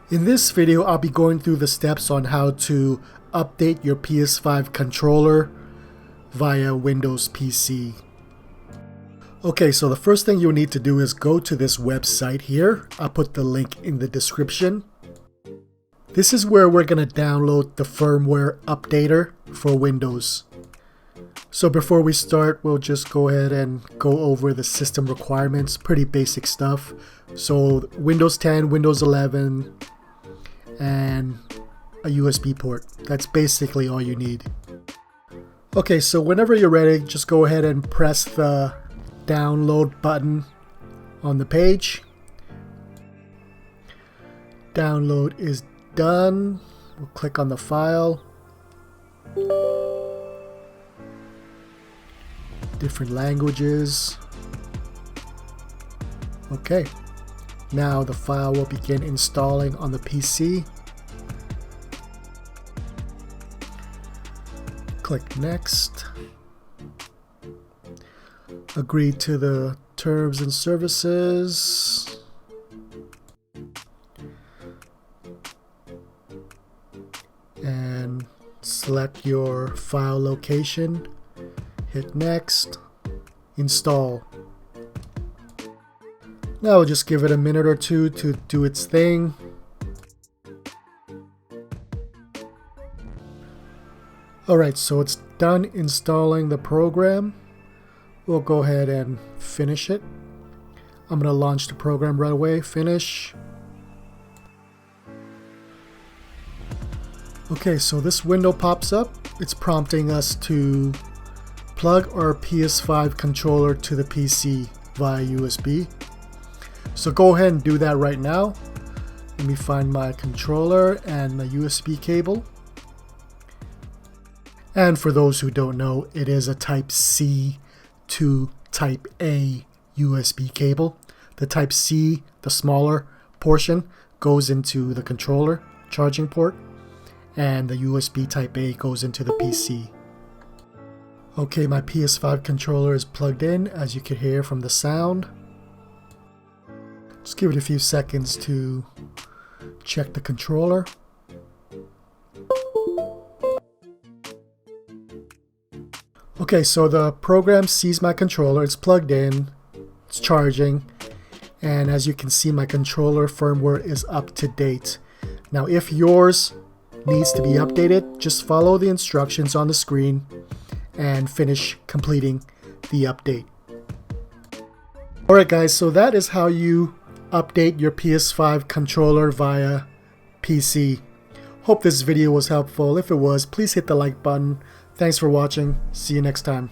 In this video, I'll be going through the steps on how to update your PS5 controller via Windows PC. Okay, so the first thing you'll need to do is go to this website here. I'll put the link in the description. This is where we're going to download the firmware updater for Windows. So before we start, we'll just go ahead and go over the system requirements, pretty basic stuff. So Windows 10, Windows 11, and a USB port. That's basically all you need. Okay, so whenever you're ready, just go ahead and press the download button on the page. Download is done. We'll click on the file. Different languages. Okay, now the file will begin installing on the PC. Click next. Agree to the terms and services. And select your file location. Hit next. Install. Now we'll just give it a minute or two to do its thing. Alright, so it's done installing the program. We'll go ahead and finish it. I'm going to launch the program right away. Finish. Okay, so this window pops up. It's prompting us to plug our PS5 controller to the PC via USB. So go ahead and do that right now. Let me find my controller and the USB cable. And for those who don't know, it is a Type C to Type A USB cable. The Type C, the smaller portion, goes into the controller charging port, and the USB Type A goes into the PC. Okay, my PS5 controller is plugged in, as you can hear from the sound. Just give it a few seconds to check the controller. Okay, so the program sees my controller, it's plugged in, it's charging, and as you can see, my controller firmware is up to date. Now, if yours needs to be updated, just follow the instructions on the screen and finish completing the update. Alright guys, so that is how you update your PS5 controller via PC. Hope this video was helpful. If it was, please hit the like button. Thanks for watching. See you next time.